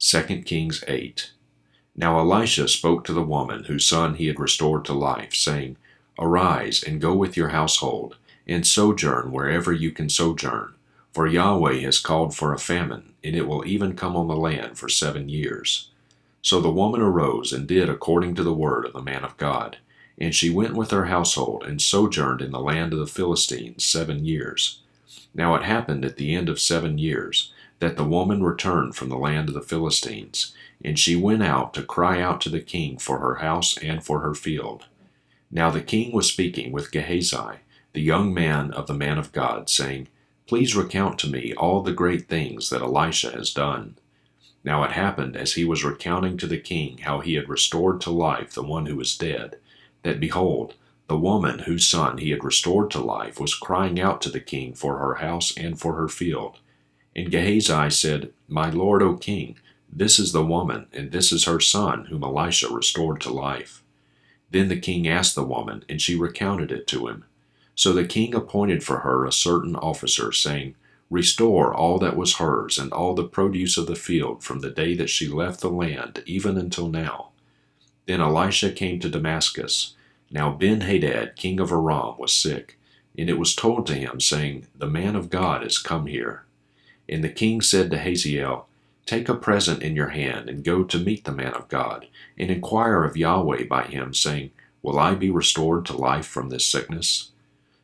2 Kings 8. Now Elisha spoke to the woman whose son he had restored to life, saying, Arise, and go with your household, and sojourn wherever you can sojourn. For Yahweh has called for a famine, and it will even come on the land for 7 years. So the woman arose and did according to the word of the man of God. And she went with her household, and sojourned in the land of the Philistines 7 years. Now it happened at the end of 7 years, that the woman returned from the land of the Philistines, and she went out to cry out to the king for her house and for her field. Now the king was speaking with Gehazi, the young man of the man of God, saying, Please recount to me all the great things that Elisha has done. Now it happened, as he was recounting to the king how he had restored to life the one who was dead, that behold, the woman whose son he had restored to life was crying out to the king for her house and for her field. And Gehazi said, My lord, O king, this is the woman, and this is her son, whom Elisha restored to life. Then the king asked the woman, and she recounted it to him. So the king appointed for her a certain officer, saying, Restore all that was hers, and all the produce of the field, from the day that she left the land, even until now. Then Elisha came to Damascus. Now Ben-Hadad, king of Aram, was sick, and it was told to him, saying, The man of God is come here. And the king said to Hazael, Take a present in your hand, and go to meet the man of God, and inquire of Yahweh by him, saying, Will I be restored to life from this sickness?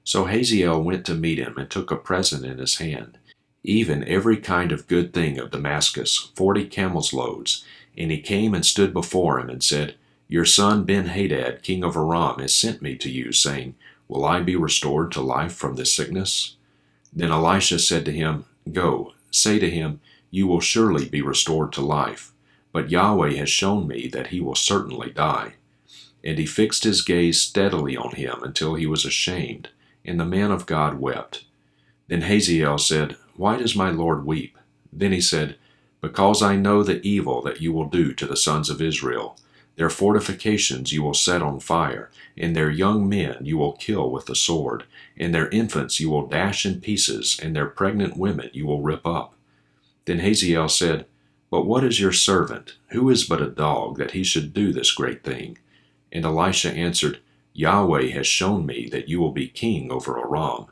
So Hazael went to meet him, and took a present in his hand, even every kind of good thing of Damascus, 40 camels' loads. And he came and stood before him, and said, Your son Ben-Hadad, king of Aram, has sent me to you, saying, Will I be restored to life from this sickness? Then Elisha said to him, Go, say to him, You will surely be restored to life. But Yahweh has shown me that he will certainly die. And he fixed his gaze steadily on him until he was ashamed, and the man of God wept. Then Hazael said, Why does my lord weep? Then he said, Because I know the evil that you will do to the sons of Israel. Their fortifications you will set on fire, and their young men you will kill with the sword, and their infants you will dash in pieces, and their pregnant women you will rip up. Then Hazael said, But what is your servant? Who is but a dog, that he should do this great thing? And Elisha answered, Yahweh has shown me that you will be king over Aram.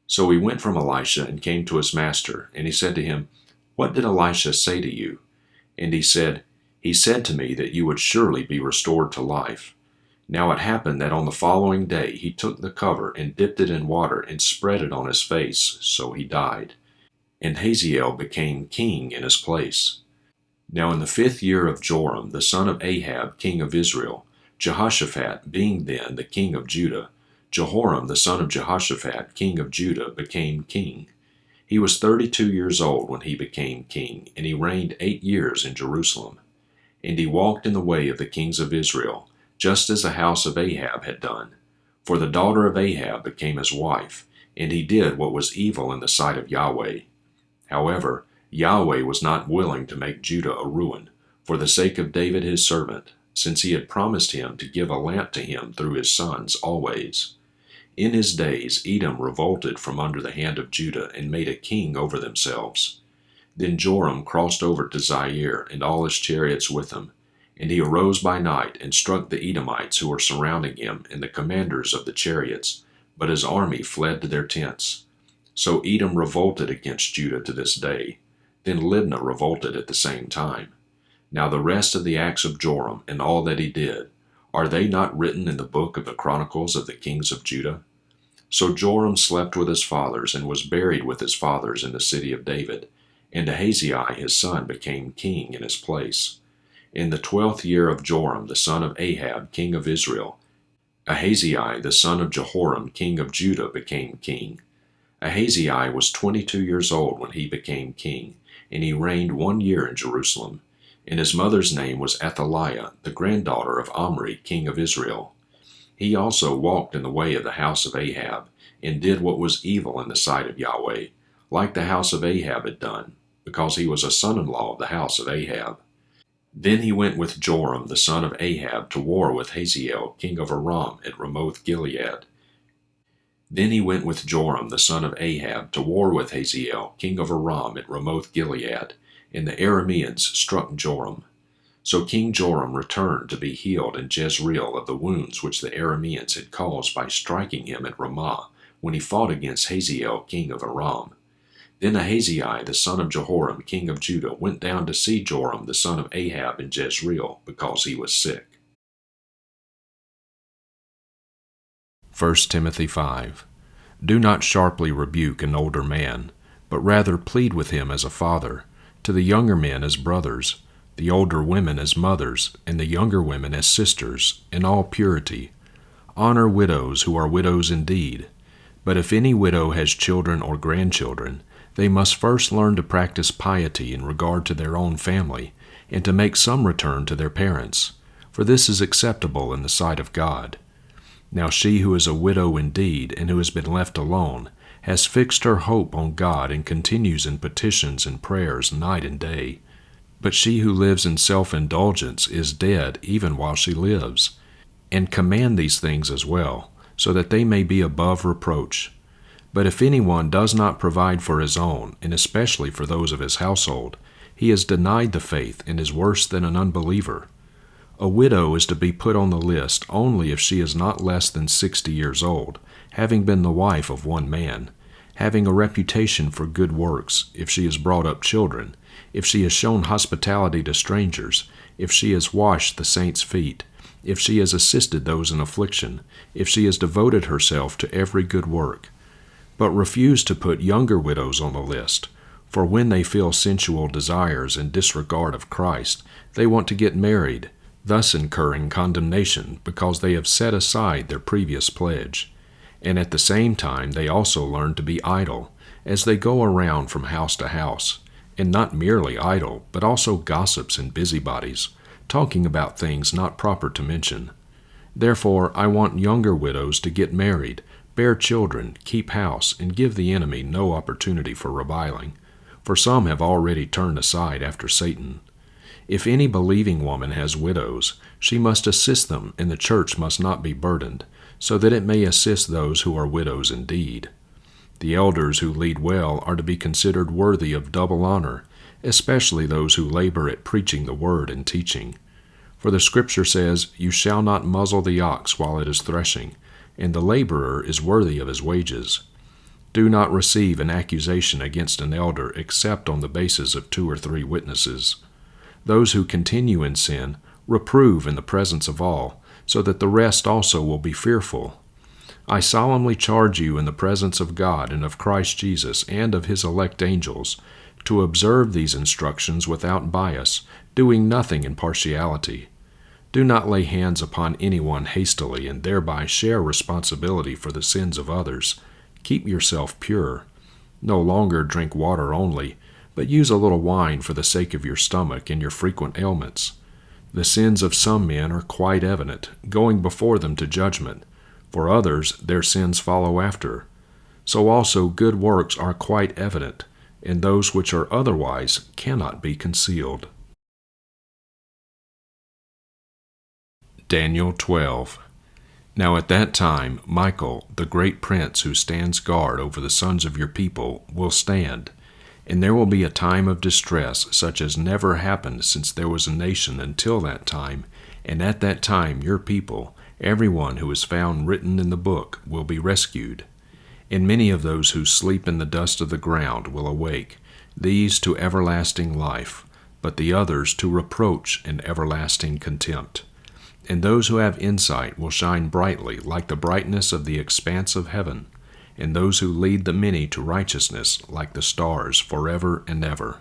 So he went from Elisha and came to his master, and he said to him, What did Elisha say to you? And he said, He said to me that you would surely be restored to life. Now it happened that on the following day he took the cover and dipped it in water and spread it on his face, so he died. And Hazael became king in his place. Now in the 5th year of Joram, the son of Ahab, king of Israel, Jehoshaphat being then the king of Judah, Jehoram the son of Jehoshaphat, king of Judah, became king. He was 32 years old when he became king, and he reigned 8 years in Jerusalem. And he walked in the way of the kings of Israel, just as the house of Ahab had done. For the daughter of Ahab became his wife, and he did what was evil in the sight of Yahweh. However, Yahweh was not willing to make Judah a ruin, for the sake of David his servant, since he had promised him to give a lamp to him through his sons always. In his days Edom revolted from under the hand of Judah, and made a king over themselves. Then Joram crossed over to Zaire, and all his chariots with him. And he arose by night, and struck the Edomites who were surrounding him, and the commanders of the chariots. But his army fled to their tents. So Edom revolted against Judah to this day. Then Libnah revolted at the same time. Now the rest of the acts of Joram, and all that he did, are they not written in the book of the Chronicles of the kings of Judah? So Joram slept with his fathers, and was buried with his fathers in the city of David. And Ahaziah his son became king in his place. In the 12th year of Joram the son of Ahab, king of Israel, Ahaziah the son of Jehoram, king of Judah, became king. Ahaziah was 22 years old when he became king, and he reigned 1 year in Jerusalem. And his mother's name was Athaliah, the granddaughter of Omri, king of Israel. He also walked in the way of the house of Ahab, and did what was evil in the sight of Yahweh, like the house of Ahab had done, because he was a son-in-law of the house of Ahab. Then he went with Joram the son of Ahab to war with Hazael, king of Aram, at Ramoth-Gilead. Then he went with Joram the son of Ahab to war with Hazael, king of Aram, at Ramoth-Gilead. and the Arameans struck Joram. So King Joram returned to be healed in Jezreel of the wounds which the Arameans had caused by striking him at Ramah, when he fought against Hazael king of Aram. Then Ahaziah the son of Jehoram king of Judah went down to see Joram the son of Ahab in Jezreel, because he was sick. 1 Timothy 5. Do not sharply rebuke an older man, but rather plead with him as a father, to the younger men as brothers, the older women as mothers, and the younger women as sisters, in all purity. Honor widows who are widows indeed. But if any widow has children or grandchildren, they must first learn to practice piety in regard to their own family, and to make some return to their parents, for this is acceptable in the sight of God. Now she who is a widow indeed, and who has been left alone, has fixed her hope on God and continues in petitions and prayers night and day. But she who lives in self-indulgence is dead even while she lives. And command these things as well, so that they may be above reproach. But if anyone does not provide for his own, and especially for those of his household, he has denied the faith and is worse than an unbeliever. A widow is to be put on the list only if she is not less than 60 years old, having been the wife of one man, having a reputation for good works, if she has brought up children, if she has shown hospitality to strangers, if she has washed the saints' feet, if she has assisted those in affliction, if she has devoted herself to every good work. But refuse to put younger widows on the list, for when they feel sensual desires in disregard of Christ, they want to get married, thus incurring condemnation because they have set aside their previous pledge. And at the same time they also learn to be idle, as they go around from house to house, and not merely idle, but also gossips and busybodies, talking about things not proper to mention. Therefore I want younger widows to get married, bear children, keep house, and give the enemy no opportunity for reviling, for some have already turned aside after Satan. If any believing woman has widows, she must assist them, and the church must not be burdened, so that it may assist those who are widows indeed. The elders who lead well are to be considered worthy of double honor, especially those who labor at preaching the word and teaching. For the Scripture says, "You shall not muzzle the ox while it is threshing, and the laborer is worthy of his wages." Do not receive an accusation against an elder except on the basis of 2 or 3 witnesses. Those who continue in sin, reprove in the presence of all, so that the rest also will be fearful. I solemnly charge you in the presence of God and of Christ Jesus and of his elect angels, to observe these instructions without bias, doing nothing in partiality. Do not lay hands upon anyone hastily and thereby share responsibility for the sins of others. Keep yourself pure. No longer drink water only, but use a little wine for the sake of your stomach and your frequent ailments. The sins of some men are quite evident, going before them to judgment. For others, their sins follow after. So also good works are quite evident, and those which are otherwise cannot be concealed. Daniel 12. Now at that time Michael, the great prince who stands guard over the sons of your people, will stand. And there will be a time of distress such as never happened since there was a nation until that time, and at that time your people, everyone who is found written in the book, will be rescued. And many of those who sleep in the dust of the ground will awake, these to everlasting life, but the others to reproach and everlasting contempt. And those who have insight will shine brightly like the brightness of the expanse of heaven, and those who lead the many to righteousness like the stars forever and ever.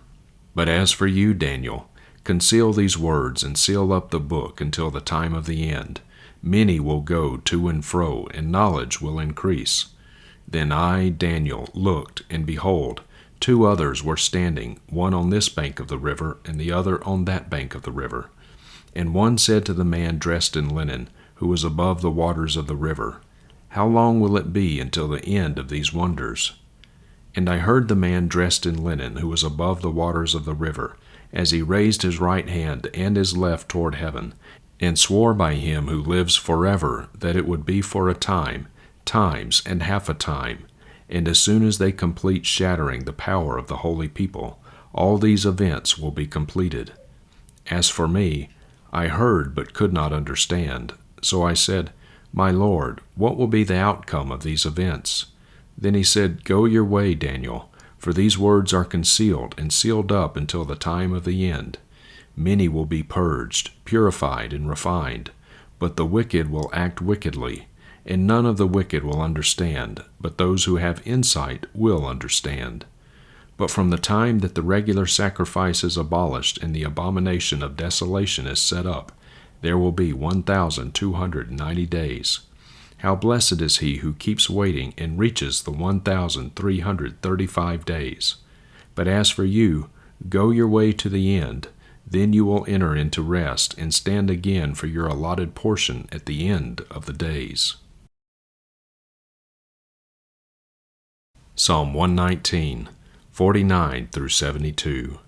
But as for you, Daniel, conceal these words and seal up the book until the time of the end. Many will go to and fro, and knowledge will increase. Then I, Daniel, looked, and behold, 2 others were standing, one on this bank of the river, and the other on that bank of the river. And one said to the man dressed in linen, who was above the waters of the river, "How long will it be until the end of these wonders?" And I heard the man dressed in linen, who was above the waters of the river, as he raised his right hand and his left toward heaven, and swore by him who lives forever that it would be for a time, times, and half a time. And as soon as they complete shattering the power of the holy people, all these events will be completed. As for me, I heard but could not understand. So I said, My Lord, what will be the outcome of these events? Then he said, Go your way, Daniel, for these words are concealed and sealed up until the time of the end. Many will be purged, purified, and refined, but the wicked will act wickedly, and none of the wicked will understand, but those who have insight will understand. But from the time that the regular sacrifice is abolished and the abomination of desolation is set up, there will be 1,290 days. How blessed is he who keeps waiting and reaches the 1,335 days. But as for you, go your way to the end, then you will enter into rest and stand again for your allotted portion at the end of the days. Psalm 119, 49 through 72.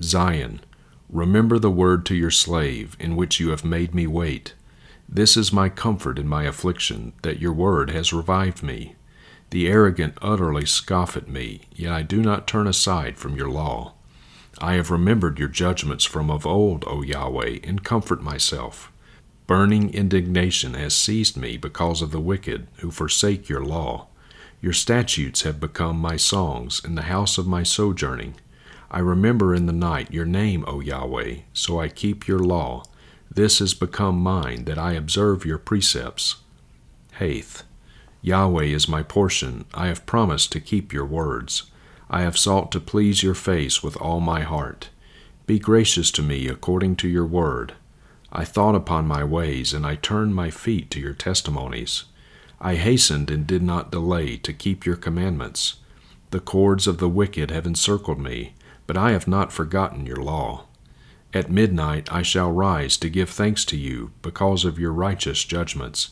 Zion, remember the word to your slave, in which you have made me wait. This is my comfort in my affliction, that your word has revived me. The arrogant utterly scoff at me, yet I do not turn aside from your law. I have remembered your judgments from of old, O Yahweh, and comfort myself. Burning indignation has seized me because of the wicked who forsake your law. Your statutes have become my songs in the house of my sojourning. I remember in the night your name, O Yahweh, so I keep your law. This has become mine, that I observe your precepts. Hath. Yahweh is my portion. I have promised to keep your words. I have sought to please your face with all my heart. Be gracious to me according to your word. I thought upon my ways, and I turned my feet to your testimonies. I hastened and did not delay to keep your commandments. The cords of the wicked have encircled me, but I have not forgotten your law. At midnight I shall rise to give thanks to you because of your righteous judgments.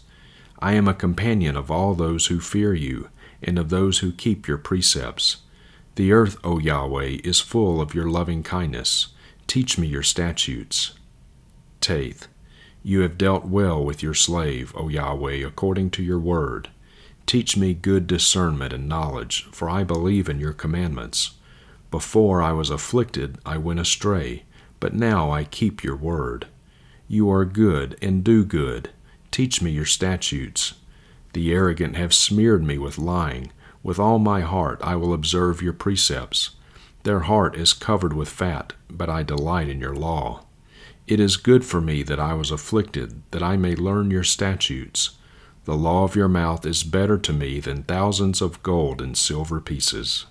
I am a companion of all those who fear you and of those who keep your precepts. The earth, O Yahweh, is full of your loving kindness. Teach me your statutes. Taith. You have dealt well with your slave, O Yahweh, according to your word. Teach me good discernment and knowledge, for I believe in your commandments. Before I was afflicted, I went astray, but now I keep your word. You are good and do good. Teach me your statutes. The arrogant have smeared me with lying. With all my heart I will observe your precepts. Their heart is covered with fat, but I delight in your law. It is good for me that I was afflicted, that I may learn your statutes. The law of your mouth is better to me than thousands of gold and silver pieces.